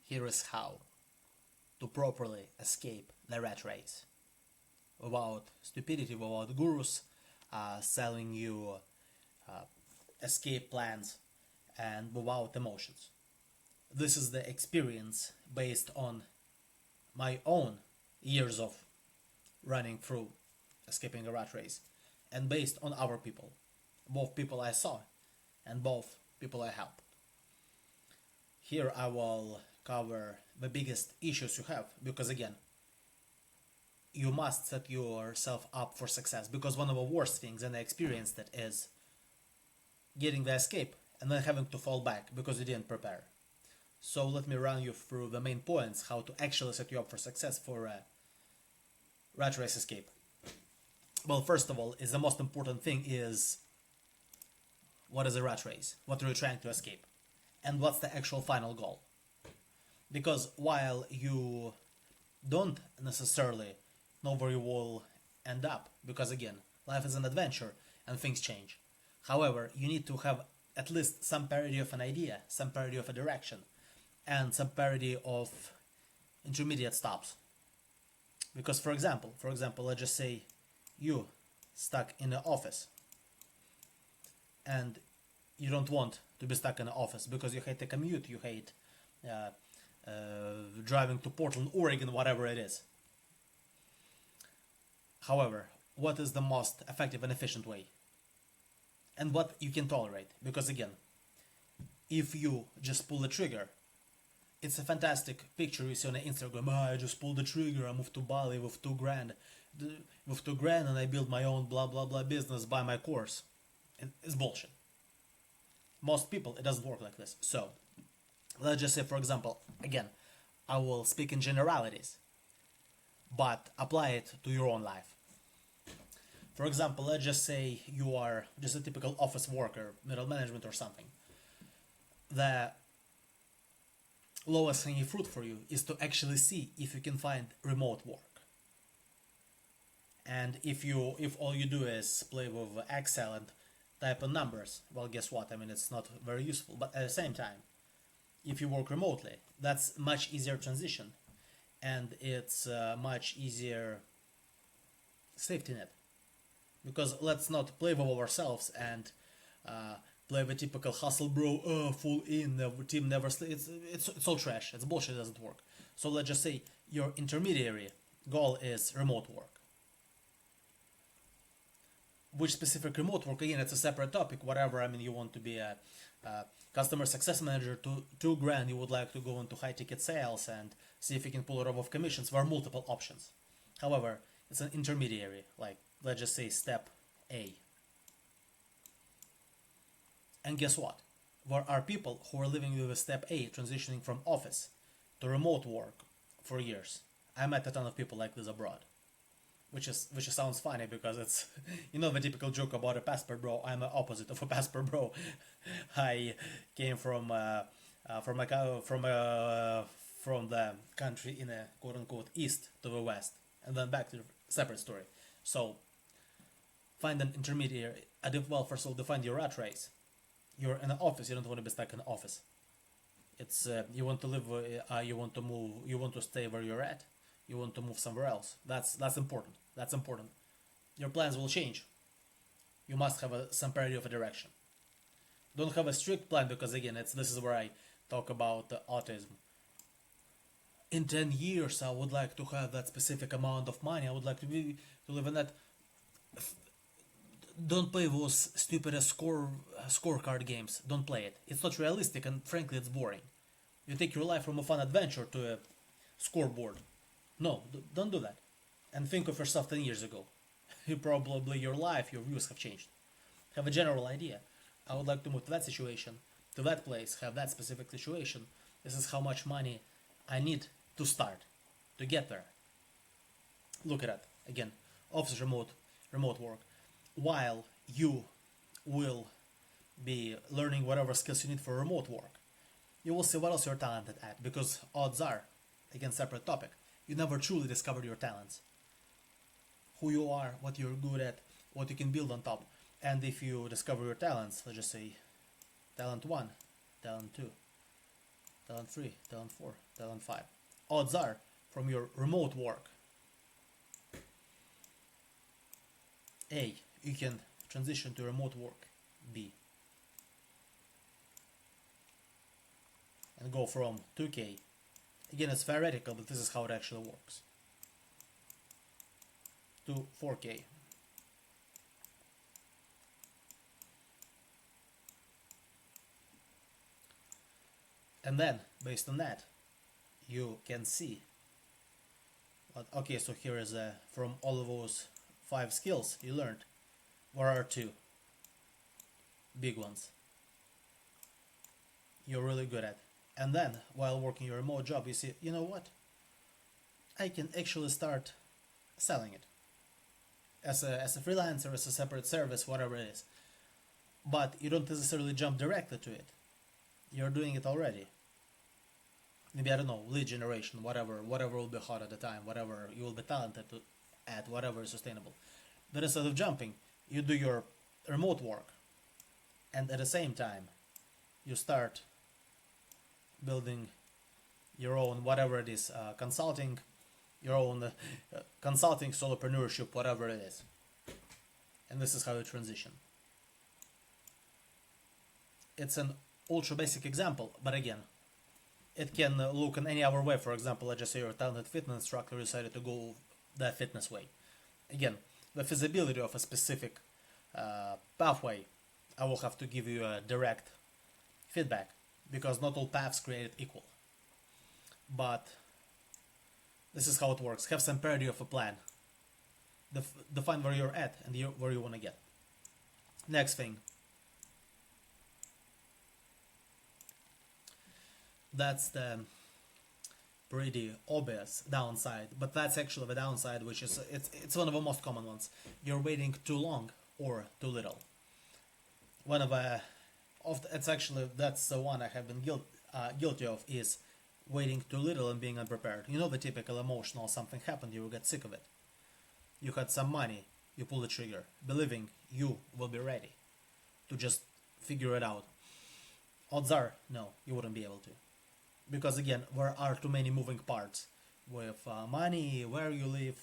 Here is how to properly escape the rat race without stupidity, without gurus selling you uh, escape plans, and without emotions. This is the experience based on my own years of running through escaping a rat race and based on other people, both people I saw and both people I helped. Here I will cover the biggest issues you have because again, you must set yourself up for success because one of the worst things, and I experienced it, is getting the escape and then having to fall back because you didn't prepare. So let me run you through the main points how to actually set you up for success for a rat race escape. Well, first of all, is the most important thing is what is a rat race? What are you trying to escape? And what's the actual final goal? Because while you don't necessarily know where you will end up, because again, life is an adventure and things change. However, you need to have at least some parity of an idea, some parity of a direction, and some parity of intermediate stops. Because for example, let's just say you stuck in an office and you don't want to be stuck in an office because you hate the commute, you hate driving to Portland, Oregon, whatever it is. However, what is the most effective and efficient way? And what you can tolerate? Because again, if you just pull the trigger, it's a fantastic picture you see on Instagram. I just pulled the trigger, I moved to Bali with 2 grand. With 2 grand and I built my own blah blah blah business, buy my course. It's bullshit. Most people, it doesn't work like this. So, let's just say, for example, again, I will speak in generalities, but apply it to your own life. For example, let's just say you are just a typical office worker, middle management or something. The lowest hanging fruit for you is to actually see if you can find remote work. And if all you do is play with Excel and type in numbers, well, guess what? I mean, it's not very useful. But at the same time, if you work remotely, that's much easier transition, and it's much easier safety net. Because let's not play with ourselves and play the typical hustle bro, full in, the team never sleeps. It's all trash. It's bullshit. It doesn't work. So let's just say your intermediary goal is remote work. Which specific remote work? Again, it's a separate topic. Whatever. I mean, you want to be a customer success manager. 2 grand. You would like to go into high ticket sales and see if you can pull it off of commissions. There are multiple options. However, it's an intermediary. Like, let's just say step A. And guess what? There are people who are living with a step A, transitioning from office to remote work for years. I met a ton of people like this abroad. Which sounds funny because it's, you know, the typical joke about a passport bro. I'm the opposite of a passport bro. I came from the country in a quote unquote east to the west, and then back to the separate story. So find an intermediary. Well, first of all, define your rat race. You're in an office. You don't want to be stuck in an office. It's you want to live. You want to move. You want to stay where you're at. You want to move somewhere else. That's important. That's important. Your plans will change. You must have some parity of a direction. Don't have a strict plan because again, this is where I talk about autism. In 10 years, I would like to have that specific amount of money. I would like to live in that. Don't play those stupid scorecard games. Don't play it. It's not realistic and frankly, it's boring. You take your life from a fun adventure to a scoreboard. No, don't do that. And think of yourself 10 years ago. Your life, your views have changed. Have a general idea. I would like to move to that situation, to that place, have that specific situation. This is how much money I need to start, to get there. Look at that. Again, office remote work. While you will be learning whatever skills you need for remote work, you will see what else you're talented at, because odds are, again, separate topic, you never truly discovered your talents. Who you are, what you're good at, what you can build on top. And if you discover your talents, let's just say talent 1, talent 2, talent 3, talent 4, talent 5. Odds are, from your remote work, A, you can transition to remote work, B, and go from 2k, again it's theoretical, but this is how it actually works, to 4k. And then, based on that, you can see what, okay, so here is from all of those 5 skills you learned, what are 2 big ones you're really good at. And then, while working your remote job, you see, you know what? I can actually start selling it as a freelancer, as a separate service, whatever it is. But you don't necessarily jump directly to it. You're doing it already. Maybe, I don't know, lead generation, whatever will be hot at the time, whatever you will be talented at, whatever is sustainable. But instead of jumping, you do your remote work, and at the same time, you start building your own, whatever it is, consulting, your own consulting, solopreneurship, whatever it is. And this is how you transition. It's an ultra basic example, but again, it can look in any other way. For example, let's just say you're a talented fitness instructor who decided to go that fitness way. Again, the feasibility of a specific pathway, I will have to give you a direct feedback, because not all paths created equal. But this is how it works. Have some parity of a plan. Define where you're at and where you want to get. Next thing. That's the pretty obvious downside, but that's actually the downside, which is it's one of the most common ones. You're waiting too long or too little. One of it's actually, that's the one I have been guilty of, is waiting too little and being unprepared. You know, the typical emotional, something happened, you will get sick of it. You had some money, you pull the trigger, believing you will be ready to just figure it out. Odds are, no, you wouldn't be able to. Because again, there are too many moving parts with money, where you live,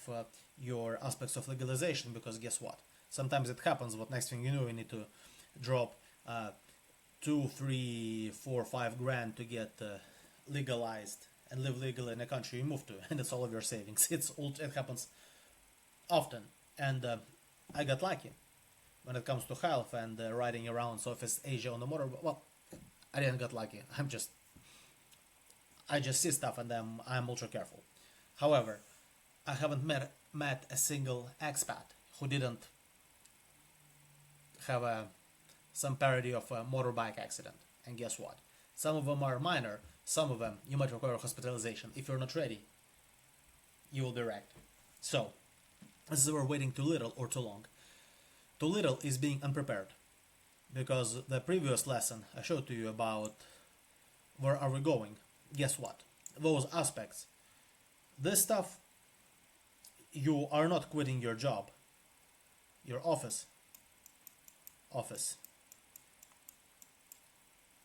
your aspects of legalization, because guess what? Sometimes it happens, but next thing you know, you need to drop 2, 3, 4, 5 grand to get legalized and live legally in a country you move to, and it's all of your savings. It happens often, and I got lucky when it comes to health and riding around Southeast Asia on the motor. Well, I didn't get lucky. I just see stuff and I'm ultra careful. However, I haven't met a single expat who didn't have some parody of a motorbike accident. And guess what? Some of them are minor. Some of them you might require hospitalization. If you're not ready, you will be wrecked. So, this is where waiting too little or too long. Too little is being unprepared. Because the previous lesson I showed to you about where are we going, guess what? Those aspects, this stuff, you are not quitting your job, your office,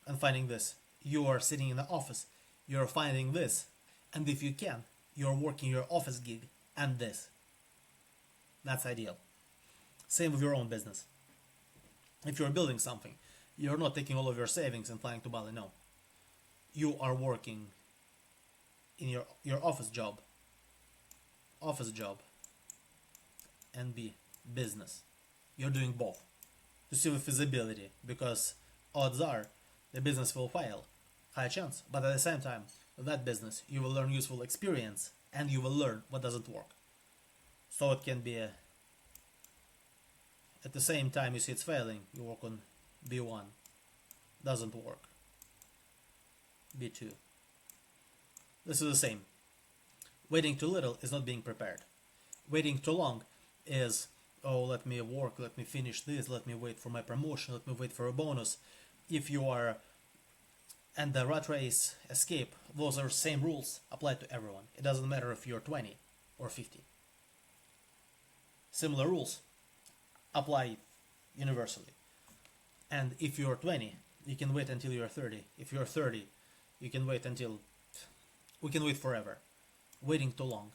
and finding this. You are sitting in the office, you're finding this, and if you can, you're working your office gig and this. That's ideal. Same with your own business. If you're building something, you're not taking all of your savings and flying to Bali, no. You are working in your office job, and B, business. You're doing both to see the feasibility, because odds are the business will fail, high chance, but at the same time, with that business, you will learn useful experience and you will learn what doesn't work. So it can be at the same time you see it's failing, you work on B1, doesn't work, B2. This is the same. Waiting too little is not being prepared. Waiting too long is, oh, let me work, let me finish this, let me wait for my promotion, let me wait for a bonus. If you are, and the rat race escape, those are same rules apply to everyone. It doesn't matter if you're 20 or 50. Similar rules apply universally. And if you're 20, you can wait until you're 30. If you're 30, You can wait until... We can wait forever. Waiting too long.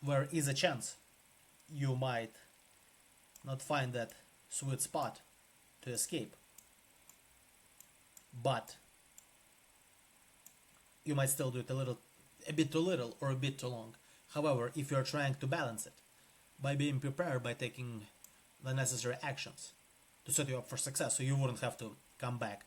There is a chance you might not find that sweet spot to escape. But you might still do it a bit too little or a bit too long. However, if you're trying to balance it by being prepared, by taking the necessary actions to set you up for success, so you wouldn't have to come back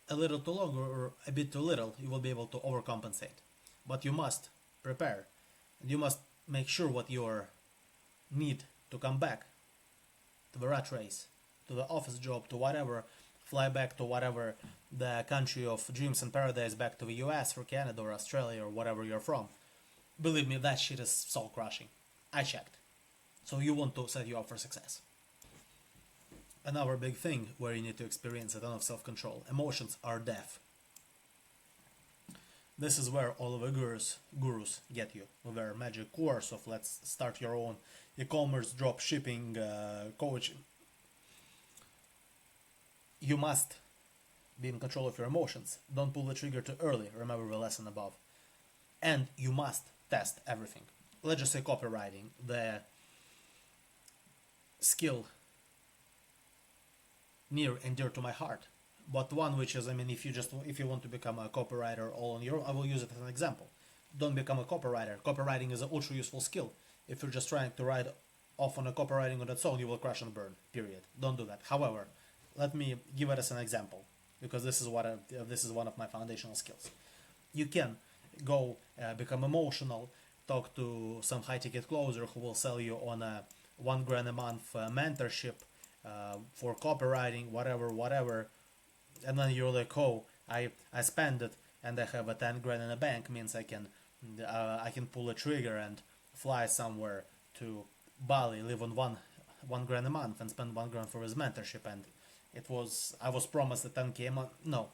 a little too long or a bit too little, you will be able to overcompensate. But you must prepare, and you must make sure what your need to come back to the rat race, to the office job, to whatever, fly back to whatever the country of dreams and paradise, back to the US or Canada or Australia or whatever you're from. Believe me, that shit is soul crushing. I checked. So you want to set you up for success. Another big thing where you need to experience a ton of self-control. Emotions are deaf. This is where all of the gurus get you with their magic course of let's start your own e-commerce dropshipping coach. You must be in control of your emotions. Don't pull the trigger too early. Remember the lesson above. And you must test everything. Let's just say copywriting, the skill near and dear to my heart. But one which is, if you want to become a copywriter all on your own, I will use it as an example. Don't become a copywriter. Copywriting is an ultra useful skill. If you're just trying to write off on a copywriting on its own, you will crash and burn, period. Don't do that. However, let me give it as an example, because this is one of my foundational skills. You can go become emotional, talk to some high-ticket closer who will sell you on a $1,000 a month mentorship for copywriting, whatever, and then you're like, oh, I spend it and I have a 10 grand in the bank, means I can pull a trigger and fly somewhere to Bali, live on one grand a month and spend 1 grand for his mentorship, and I was promised a 10k a month. No.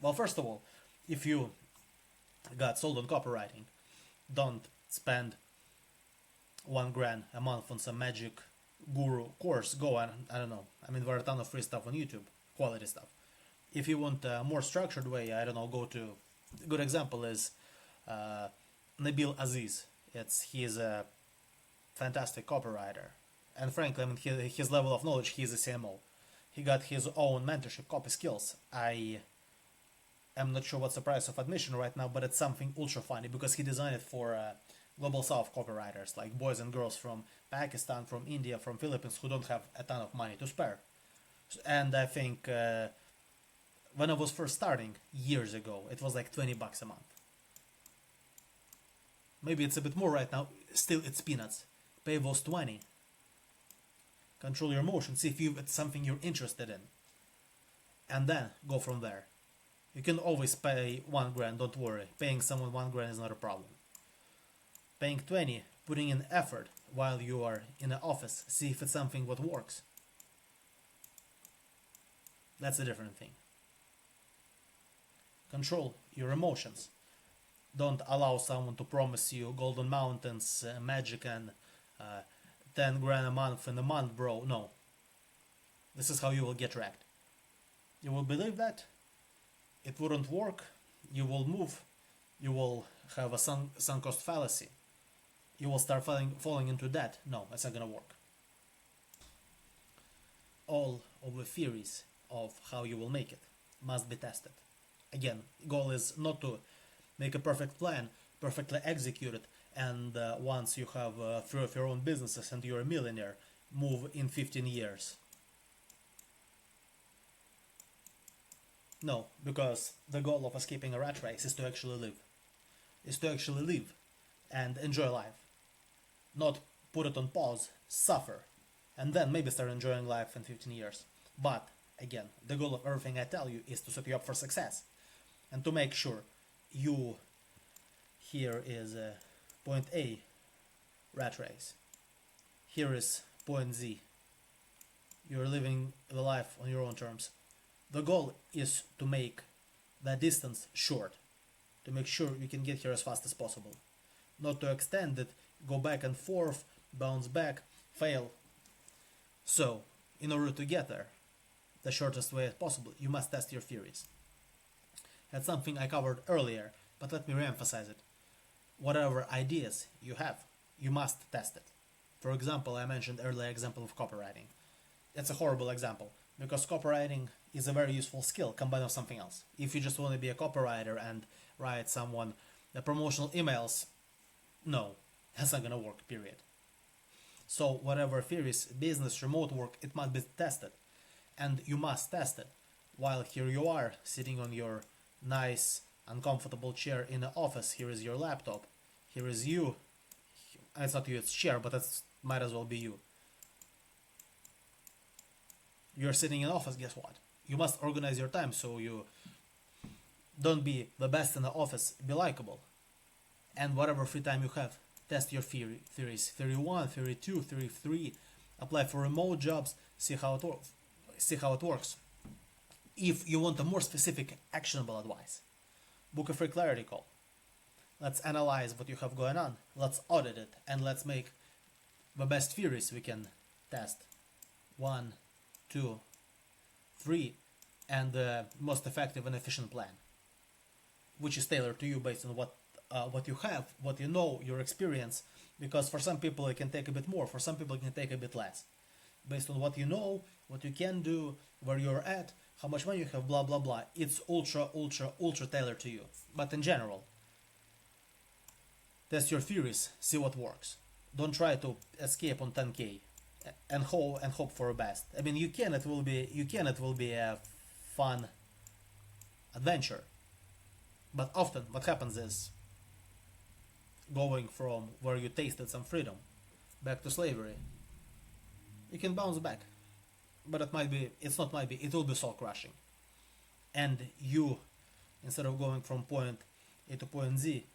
Well, first of all, if you got sold on copywriting, don't spend 1 grand a month on some magic guru course. Go and I don't know. There are a ton of free stuff on YouTube, quality stuff. If you want a more structured way, I don't know, go to... A good example is Nabil Aziz. He's a fantastic copywriter. And frankly, his level of knowledge, he's a CMO. He got his own mentorship copy skills. I am not sure what's the price of admission right now, but it's something ultra funny because he designed it for Global South copywriters, like boys and girls from Pakistan, from India, from Philippines, who don't have a ton of money to spare. And I think when I was first starting years ago, it was like $20 a month. Maybe it's a bit more right now. Still, it's peanuts. Pay those 20. Control your emotions. See if it's something you're interested in, and then go from there. You can always pay 1 grand. Don't worry. Paying someone 1 grand is not a problem. Paying 20, putting in effort while you are in the office. See if it's something what works. That's a different thing. Control your emotions. Don't allow someone to promise you golden mountains, magic, and 10 grand a month in a month, bro. No. This is how you will get wrecked. You will believe that. It wouldn't work. You will move. You will have a sunk cost fallacy. You will start falling into debt. No, that's not gonna work. All of the theories of how you will make it must be tested. Again, goal is not to make a perfect plan, perfectly execute it, and once you have 3 of your own businesses and you're a millionaire, move in 15 years. No, because the goal of escaping a rat race is to actually live. Is to actually live and enjoy life. Not put it on pause, suffer, and then maybe start enjoying life in 15 years. But, again, the goal of everything I tell you is to set you up for success. And to make sure you... Here is point A, rat race. Here is point Z. You're living the life on your own terms. The goal is to make that distance short, to make sure you can get here as fast as possible. Not to extend it, go back and forth, bounce back, fail. So, in order to get there, the shortest way possible. You must test your theories. That's something I covered earlier, but let me re-emphasize it. Whatever ideas you have, you must test it. For example, I mentioned earlier example of copywriting. It's a horrible example because copywriting is a very useful skill combined with something else. If you just want to be a copywriter and write someone the promotional emails, no, that's not gonna work, period. So whatever theories, business, remote work, it must be tested. And you must test it. While here you are, sitting on your nice, uncomfortable chair in the office, here is your laptop, here is you. It's not you, it's chair, but it might as well be you. You're sitting in office, guess what? You must organize your time so you don't be the best in the office, be likable. And whatever free time you have, test your theories. Theory 1, Theory 2, Theory 3. Apply for remote jobs, see how it works. If you want a more specific, actionable advice, book a free clarity call. Let's analyze what you have going on. Let's audit it and let's make the best theories we can test. 1, 2, 3, and the most effective and efficient plan, which is tailored to you based on what you have, what you know, your experience. Because for some people it can take a bit more, for some people it can take a bit less, based on what you know, what you can do, where you're at, how much money you have, blah blah blah. It's ultra tailored to you. But in general, test your theories, see what works. Don't try to escape on 10k and hope for the best. I mean, you can. It will be a fun adventure. But often, what happens is going from where you tasted some freedom back to slavery. You can bounce back, but it will be soul crushing. And you, instead of going from point A to point Z,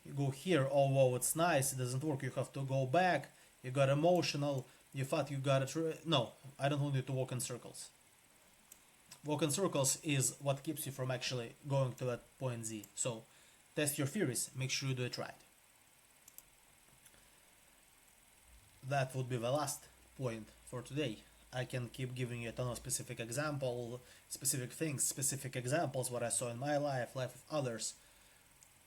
you go here, oh wow, it's nice, it doesn't work, you have to go back, you got emotional, you thought you got it. No, I don't want you to walk in circles. Walk in circles is what keeps you from actually going to that point Z. So test your theories, make sure you do it right. That would be the last point for today. I can keep giving you a ton of specific examples, what I saw in my life of others.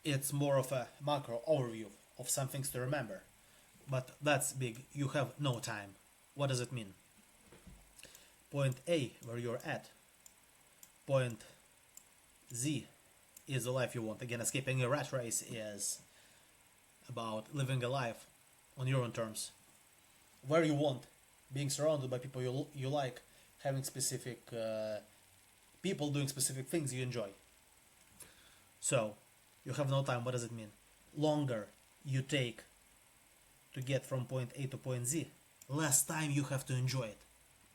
It's more of a macro overview of some things to remember. But that's big. You have no time. What does it mean? Point A, where you're at. Point Z is the life you want. Again, escaping a rat race is about living a life on your own terms. Where you want, being surrounded by people you like, having specific people doing specific things you enjoy. So, you have no time. What does it mean? Longer you take to get from point A to point Z, less time you have to enjoy it.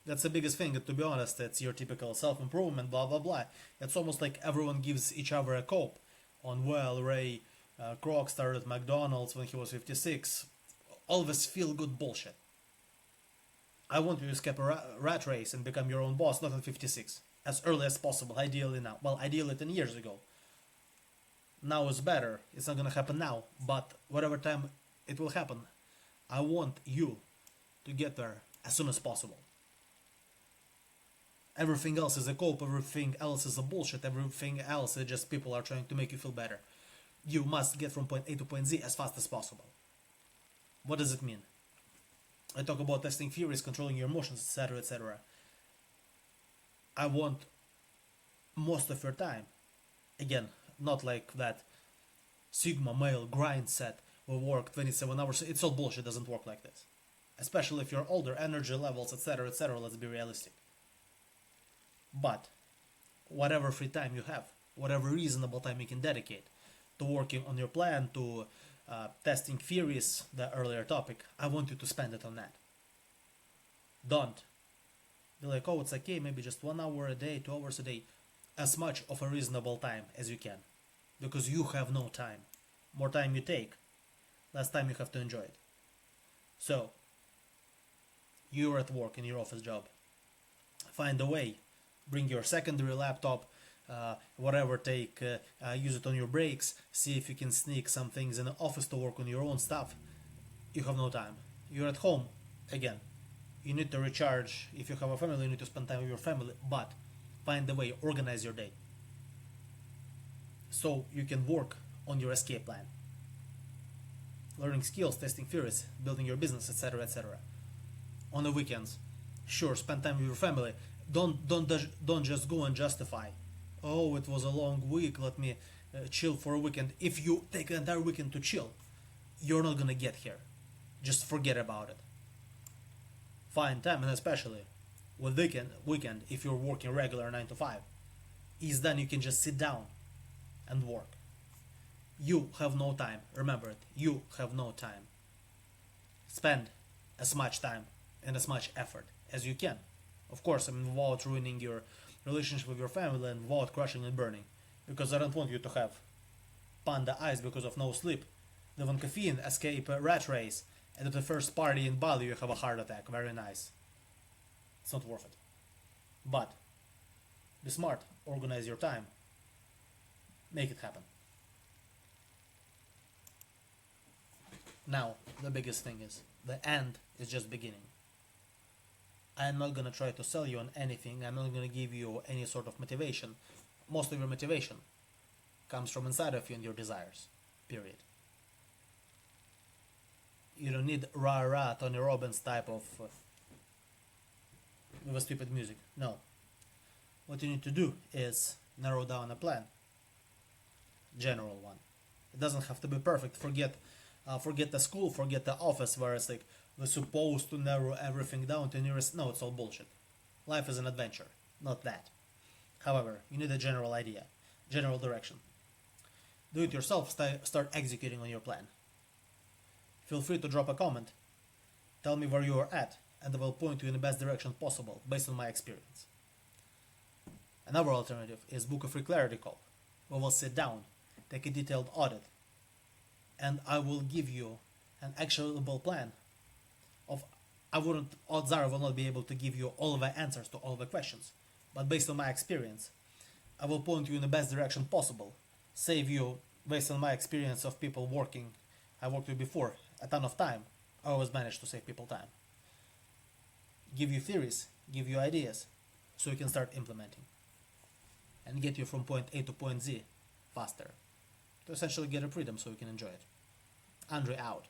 That's the biggest thing, to be honest. It's your typical self-improvement, blah blah blah. It's almost like everyone gives each other a cope on, well, Ray Kroc started McDonald's when he was 56. All this feel-good bullshit. I want you to escape a rat race and become your own boss, not at 56. As early as possible, ideally now. Well, ideally 10 years ago. Now is better. It's not gonna happen now, but whatever time it will happen, I want you to get there as soon as possible. Everything else is a cope, everything else is a bullshit, everything else is just people are trying to make you feel better. You must get from point A to point Z as fast as possible. What does it mean? I talk about testing theories, controlling your emotions, etc., etc. I want most of your time, again, not like that Sigma male grind set will work 27 hours. It's all bullshit, doesn't work like this. Especially if you're older, energy levels, etc., etc., let's be realistic. But whatever free time you have, whatever reasonable time you can dedicate to working on your plan, to testing theories, the earlier topic, I want you to spend it on that. Don't be like, oh, it's okay, maybe just 1 hour a day, 2 hours a day. As much of a reasonable time as you can. Because you have no time. More time you take, less time you have to enjoy it. So, you're at work in your office job. Find a way. Bring your secondary laptop, whatever, use it on your breaks. See if you can sneak some things in the office to work on your own stuff. You have no time. You're at home, again. You need to recharge. If you have a family, you need to spend time with your family, but find a way, organize your day so you can work on your escape plan. Learning skills, testing theories, building your business, etc., etc. On the weekends, sure, spend time with your family. Don't just go and justify. Oh, it was a long week. Let me chill for a weekend. If you take an entire weekend to chill, you're not gonna get here. Just forget about it. Find time, and especially with weekend, if you're working regular 9 to 5, is then you can just sit down and work. You have no time. Remember it. You have no time. Spend as much time and as much effort as you can. Of course, I mean, without ruining your relationship with your family and without crashing and burning. Because I don't want you to have panda eyes because of no sleep, live on caffeine, escape a rat race, and at the first party in Bali you have a heart attack. Very nice. It's not worth it. But be smart, organize your time, make it happen. Now, the biggest thing is, the end is just beginning. I'm not gonna try to sell you on anything, I'm not gonna give you any sort of motivation. Most of your motivation comes from inside of you and your desires. Period. You don't need rah-rah Tony Robbins type of with a stupid music. No. What you need to do is narrow down a plan. General one. It doesn't have to be perfect. Forget the school, forget the office where it's like we're supposed to narrow everything down to nearest. No, it's all bullshit. Life is an adventure, not that. However, you need a general idea, general direction. Do it yourself, start executing on your plan. Feel free to drop a comment. Tell me where you are at, and I will point you in the best direction possible based on my experience. Another alternative is book a free clarity call. We will sit down, take a detailed audit, and I will give you an actionable plan of, odds are I will not be able to give you all of the answers to all the questions, but based on my experience, I will point you in the best direction possible, save you, based on my experience of people I worked with before, a ton of time. I always manage to save people time. Give you theories, give you ideas, so you can start implementing, and get you from point A to point Z faster, to essentially get a freedom so you can enjoy it. Andre out.